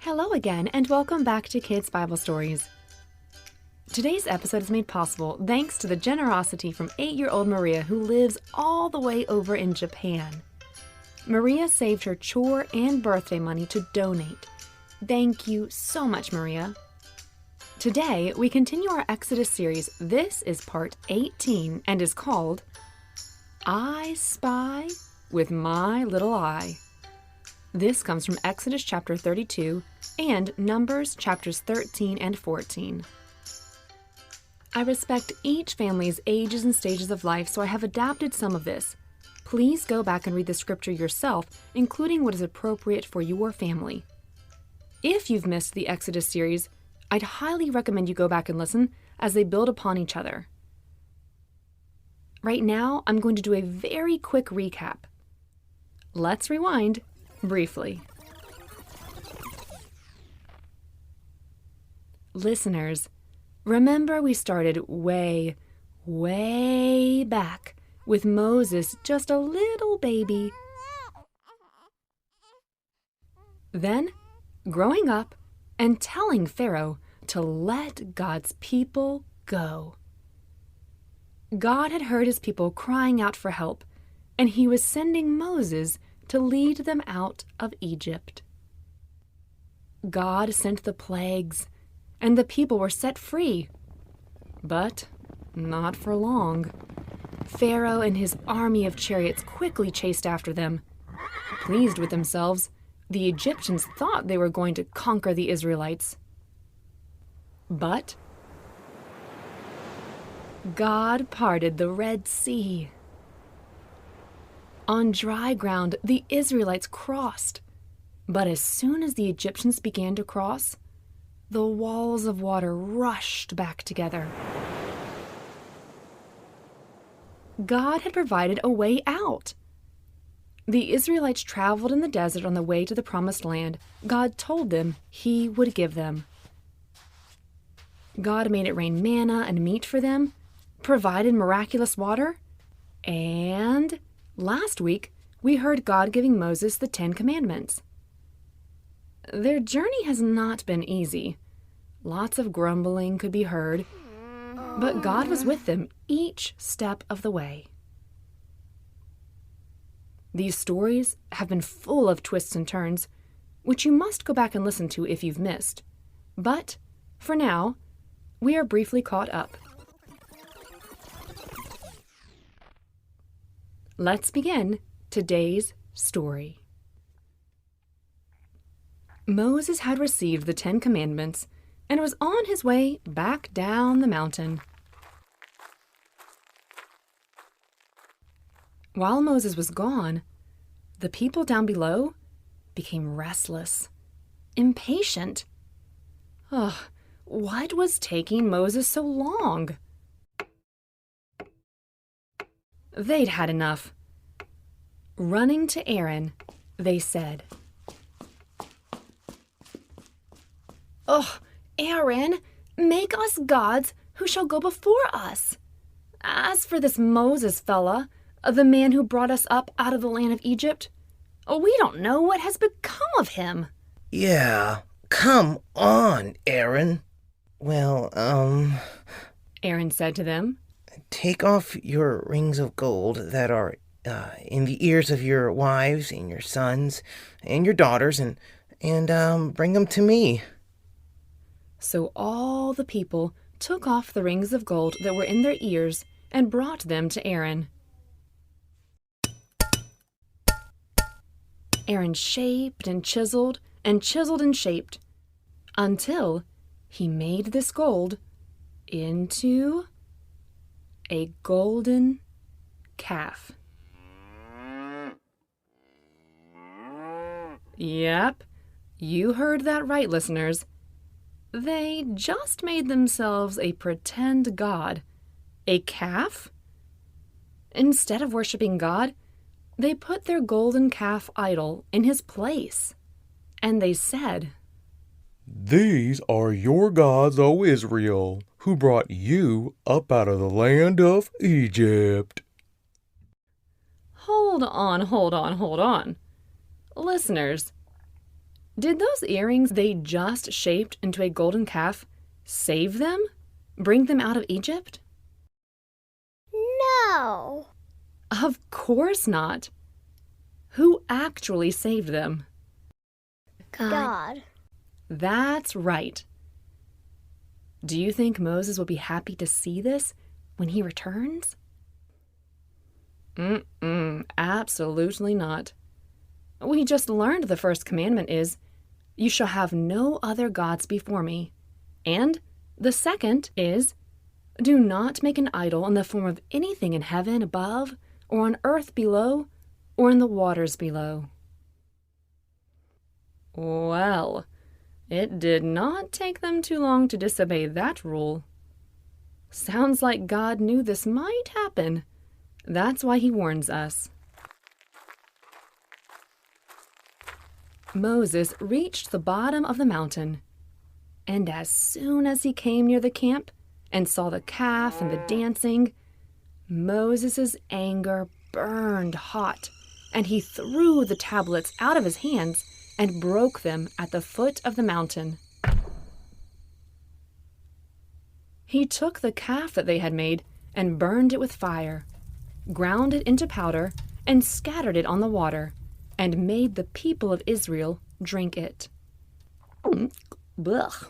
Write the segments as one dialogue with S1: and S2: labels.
S1: Hello again, and welcome back to Kids Bible Stories. Today's episode is made possible thanks to the generosity from 8-year-old Maria, who lives all the way over in Japan. Maria saved her chore and birthday money to donate. Thank you so much, Maria. Today, we continue our Exodus series. This is part 18 and is called I Spy with My Little Eye. This comes from Exodus chapter 32 and Numbers chapters 13 and 14. I respect each family's ages and stages of life, so I have adapted some of this. Please go back and read the scripture yourself, including what is appropriate for your family. If you've missed the Exodus series, I'd highly recommend you go back and listen as they build upon each other. Right now, I'm going to do a very quick recap. Let's rewind briefly. Listeners, remember we started way back with Moses just a little baby. Then, growing up and telling Pharaoh to let God's people go. God had heard his people crying out for help, and he was sending Moses to lead them out of Egypt. God sent the plagues, and the people were set free. But not for long. Pharaoh and his army of chariots quickly chased after them. Pleased with themselves, the Egyptians thought they were going to conquer the Israelites. But God parted the Red Sea. On dry ground, the Israelites crossed. But as soon as the Egyptians began to cross, the walls of water rushed back together. God had provided a way out. The Israelites traveled in the desert on the way to the Promised Land God told them he would give them. God made it rain manna and meat for them, provided miraculous water, and last week, we heard God giving Moses the 10 Commandments. Their journey has not been easy. Lots of grumbling could be heard, but God was with them each step of the way. These stories have been full of twists and turns, which you must go back and listen to if you've missed. But, for now, we are briefly caught up. Let's begin today's story. Moses had received the 10 Commandments and was on his way back down the mountain. While Moses was gone, the people down below became restless, impatient. What was taking Moses so long? They'd had enough. Running to Aaron, they said, Aaron, make us gods who shall go before us. As for this Moses fella, the man who brought us up out of the land of Egypt, we don't know what has become of him.
S2: Yeah, come on, Aaron. Well,
S1: Aaron said to them,
S2: take off your rings of gold that are in the ears of your wives and your sons and your daughters and bring them to me.
S1: So all the people took off the rings of gold that were in their ears and brought them to Aaron. Aaron shaped and chiseled and chiseled and shaped until he made this gold into a golden calf. Yep, you heard that right, listeners. They just made themselves a pretend god, a calf. Instead of worshiping God, they put their golden calf idol in his place. And they said,
S3: "These are your gods, O Israel, who brought you up out of the land of Egypt."
S1: Hold on. Listeners, Did those earrings they just shaped into a golden calf save them? Bring them out of Egypt?
S4: No.
S1: Of course not. Who actually saved them?
S4: God.
S1: That's right. Do you think Moses will be happy to see this when he returns? Absolutely not. We just learned the first commandment is, "You shall have no other gods before me." And the second is, "Do not make an idol in the form of anything in heaven above, or on earth below, or in the waters below." Well, it did not take them too long to disobey that rule. Sounds like God knew this might happen. That's why he warns us. Moses reached the bottom of the mountain, and as soon as he came near the camp and saw the calf and the dancing, Moses' anger burned hot, and he threw the tablets out of his hands and broke them at the foot of the mountain. He took the calf that they had made and burned it with fire, ground it into powder, and scattered it on the water, and made the people of Israel drink it. Blech.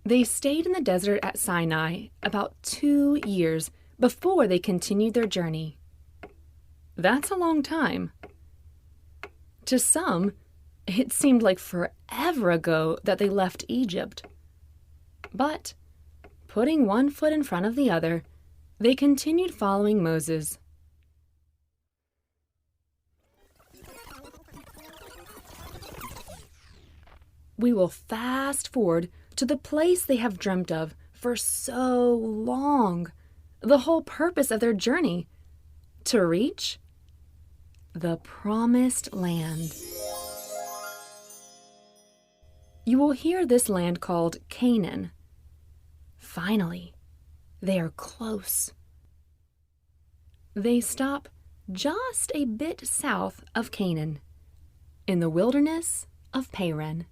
S1: They stayed in the desert at Sinai about 2 years before they continued their journey. That's a long time. To some, it seemed like forever ago that they left Egypt. But, putting one foot in front of the other, they continued following Moses. We will fast forward to the place they have dreamt of for so long, the whole purpose of their journey, to reach the Promised Land. You will hear this land called Canaan. Finally, they are close. They stop just a bit south of Canaan, in the wilderness of Paran.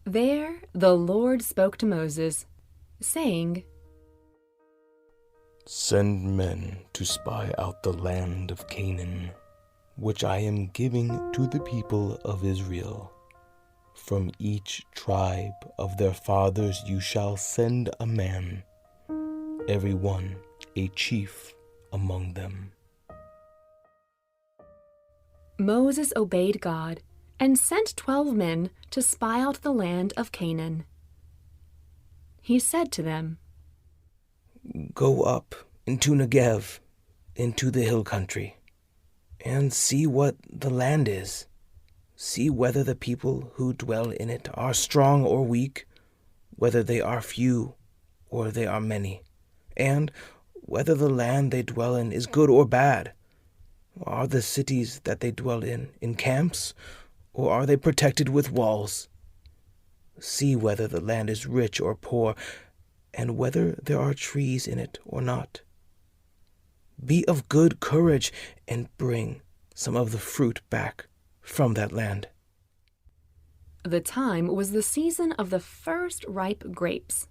S1: There the Lord spoke to Moses, saying,
S3: "Send men to spy out the land of Canaan, which I am giving to the people of Israel. From each tribe of their fathers you shall send a man, every one a chief among them."
S1: Moses obeyed God and sent 12 men to spy out the land of Canaan. He said to them,
S2: Go up into Negev, into the hill country, and see what the land is. See whether the people who dwell in it are strong or weak, whether they are few or they are many, and whether the land they dwell in is good or bad. Are the cities that they dwell in camps, or are they protected with walls? See whether the land is rich or poor, and whether there are trees in it or not. Be of good courage and bring some of the fruit back from that land.
S1: The time was the season of the first ripe grapes.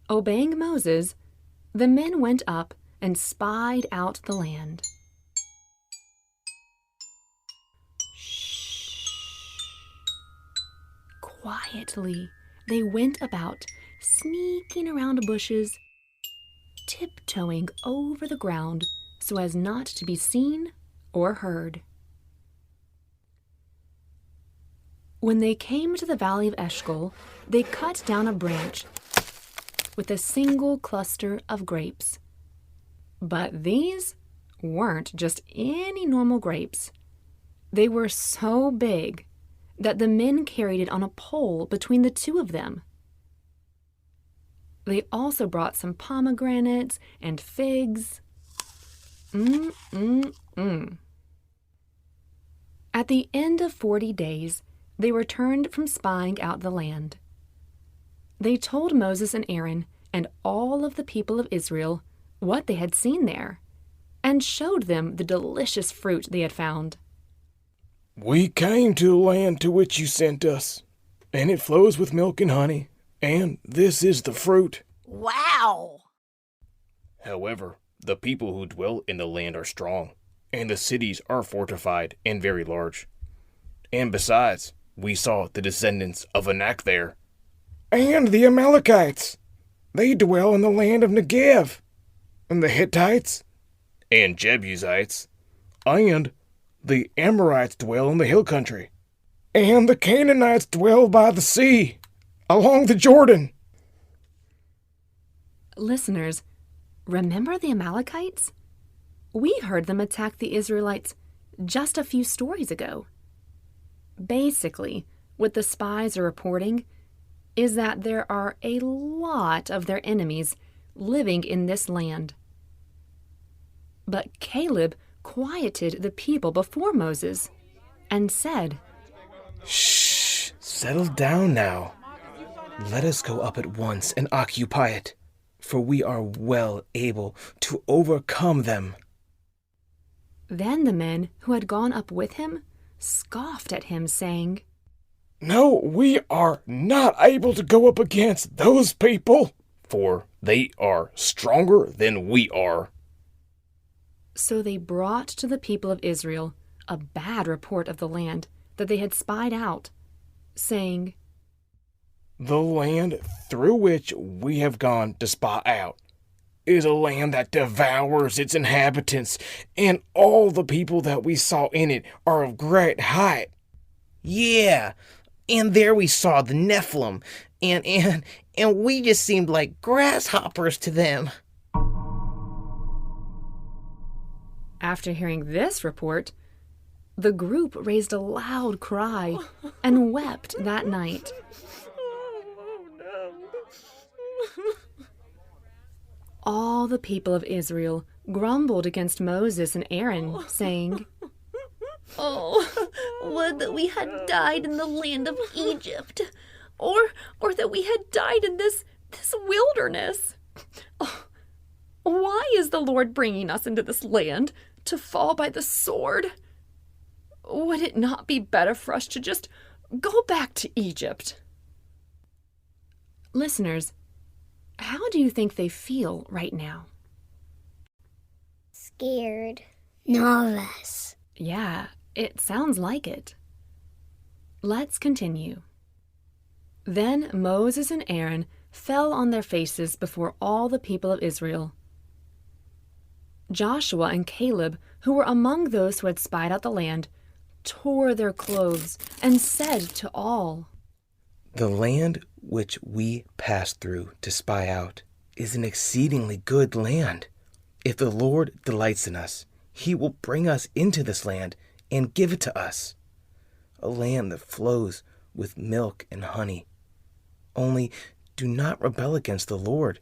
S1: Obeying Moses, the men went up and spied out the land. Shh. Quietly, they went about, sneaking around bushes, tiptoeing over the ground so as not to be seen or heard. When they came to the valley of Eshcol, they cut down a branch with a single cluster of grapes. But these weren't just any normal grapes. They were so big that the men carried it on a pole between the two of them. They also brought some pomegranates and figs. At the end of 40 days, they returned from spying out the land. They told Moses and Aaron and all of the people of Israel what they had seen there, and showed them the delicious fruit they had found.
S3: We came to the land to which you sent us, and it flows with milk and honey, and this is the fruit.
S5: Wow!
S2: However, the people who dwell in the land are strong, and the cities are fortified and very large. And besides, we saw the descendants of Anak there.
S3: And the Amalekites. They dwell in the land of Negev. And the Hittites.
S2: And Jebusites.
S3: And the Amorites dwell in the hill country. And the Canaanites dwell by the sea, along the Jordan.
S1: Listeners, remember the Amalekites? We heard them attack the Israelites just a few stories ago. Basically, what the spies are reporting is that there are a lot of their enemies living in this land. But Caleb quieted the people before Moses and said,
S2: Shh, settle down now. Let us go up at once and occupy it, for we are well able to overcome them.
S1: Then the men who had gone up with him scoffed at him, saying,
S3: No, we are not able to go up against those people,
S2: for they are stronger than we are.
S1: So they brought to the people of Israel a bad report of the land that they had spied out, saying,
S3: The land through which we have gone to spy out is a land that devours its inhabitants, and all the people that we saw in it are of great height.
S2: Yeah, and there we saw the Nephilim, and we just seemed like grasshoppers to them.
S1: After hearing this report, the group raised a loud cry and wept that night. All the people of Israel grumbled against Moses and Aaron, saying,
S5: Oh, would that we had died in the land of Egypt, or that we had died in this wilderness. Oh, why is the Lord bringing us into this land to fall by the sword? Would it not be better for us to just go back to Egypt?
S1: Listeners, how do you think they feel right now?
S4: Scared. Nervous.
S1: Yeah, it sounds like it. Let's continue. Then Moses and Aaron fell on their faces before all the people of Israel. Joshua and Caleb, who were among those who had spied out the land, tore their clothes and said to all,
S2: The land which we passed through to spy out is an exceedingly good land. If the Lord delights in us, he will bring us into this land and give it to us, a land that flows with milk and honey. Only do not rebel against the Lord,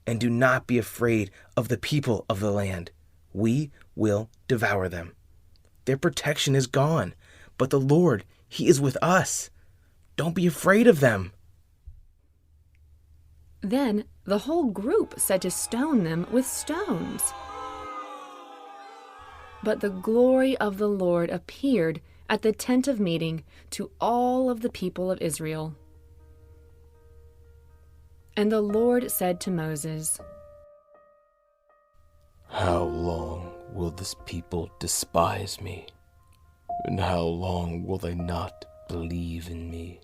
S2: and do not be afraid of the people of the land. We will devour them. Their protection is gone, but the Lord, he is with us. Don't be afraid of them.
S1: Then the whole group said to stone them with stones. But the glory of the Lord appeared at the tent of meeting to all of the people of Israel. And the Lord said to Moses,
S3: How long will this people despise me? And how long will they not believe in me,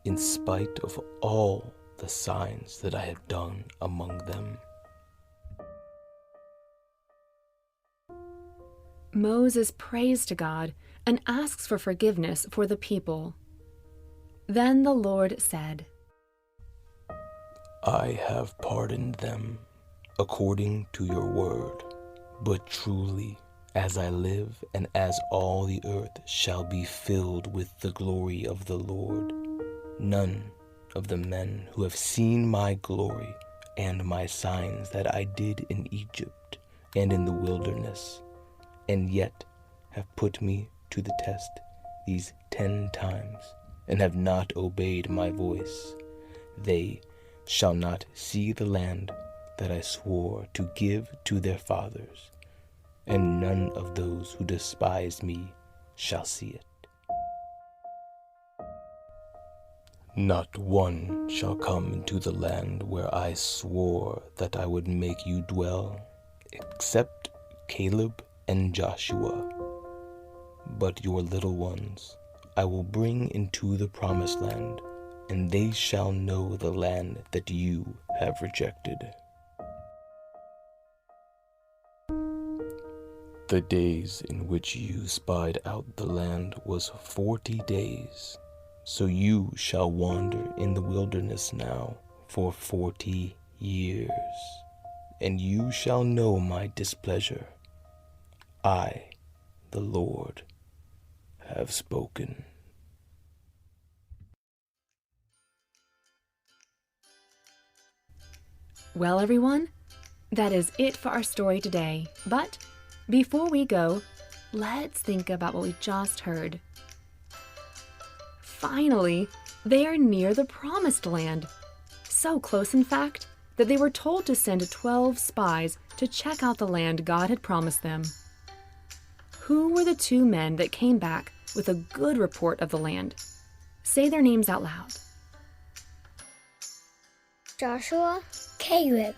S3: in spite of all the signs that I have done among them?
S1: Moses prays to God and asks for forgiveness for the people. Then the Lord said,
S3: I have pardoned them according to your word, but truly, as I live and as all the earth shall be filled with the glory of the Lord, none of the men who have seen my glory and my signs that I did in Egypt and in the wilderness, and yet have put me to the test these 10 times, and have not obeyed my voice, they shall not see the land that I swore to give to their fathers, and none of those who despise me shall see it. Not one shall come into the land where I swore that I would make you dwell, except Caleb and Joshua. But your little ones I will bring into the promised land, and they shall know the land that you have rejected. The days in which you spied out the land was 40 days. So you shall wander in the wilderness now for 40 years, and you shall know my displeasure. I, the Lord, have spoken.
S1: Well, everyone, that is it for our story today. But before we go, let's think about what we just heard. Finally, they are near the promised land. So close, in fact, that they were told to send 12 spies to check out the land God had promised them. Who were the 2 men that came back with a good report of the land? Say their names out loud.
S4: Joshua, Caleb.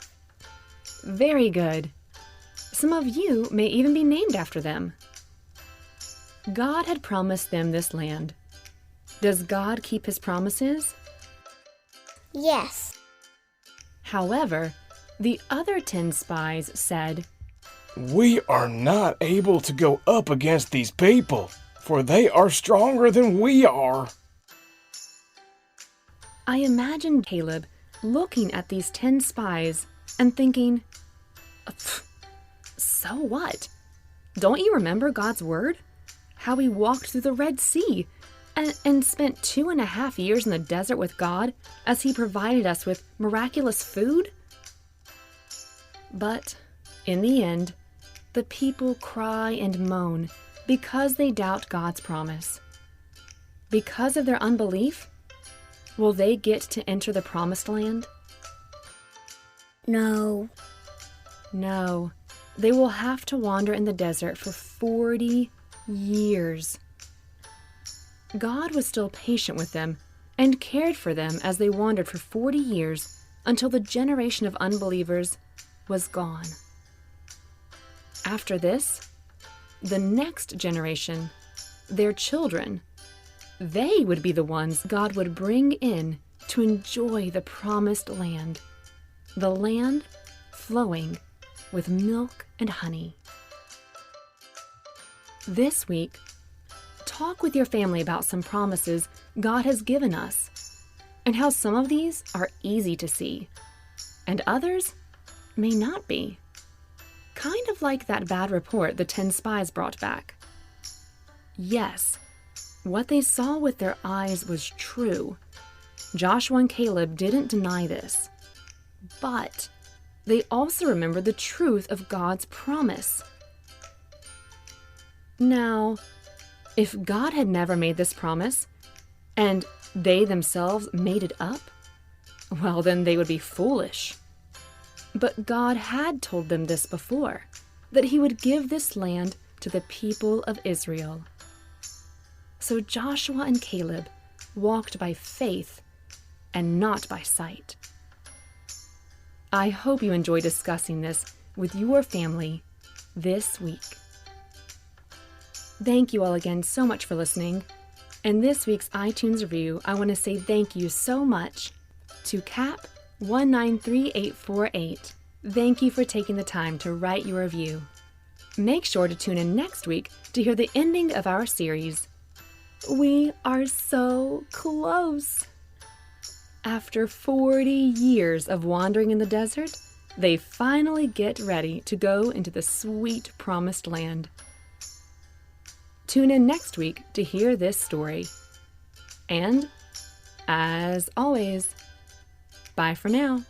S1: Very good. Some of you may even be named after them. God had promised them this land. Does God keep his promises?
S4: Yes.
S1: However, the other 10 spies said,
S3: We are not able to go up against these people, for they are stronger than we are.
S1: I imagine Caleb looking at these 10 spies and thinking, so what? Don't you remember God's word? How we walked through the Red Sea and spent 2.5 years in the desert with God as he provided us with miraculous food? But in the end, the people cry and moan because they doubt God's promise. Because of their unbelief, will they get to enter the promised land?
S4: No.
S1: No, they will have to wander in the desert for 40 years. God was still patient with them and cared for them as they wandered for 40 years until the generation of unbelievers was gone. After this, the next generation, their children, they would be the ones God would bring in to enjoy the promised land, the land flowing with milk and honey. This week, talk with your family about some promises God has given us and how some of these are easy to see and others may not be. Kind of like that bad report the 10 spies brought back. Yes, what they saw with their eyes was true. Joshua and Caleb didn't deny this. But they also remembered the truth of God's promise. Now, if God had never made this promise, and they themselves made it up, well, then they would be foolish. But God had told them this before, that he would give this land to the people of Israel. So Joshua and Caleb walked by faith and not by sight. I hope you enjoy discussing this with your family this week. Thank you all again so much for listening. And this week's iTunes review, I want to say thank you so much to Cap193848. Thank you for taking the time to write your review. Make sure to tune in next week to hear the ending of our series. We are so close. After 40 years of wandering in the desert, they finally get ready to go into the sweet promised land. Tune in next week to hear this story. And, as always, bye for now.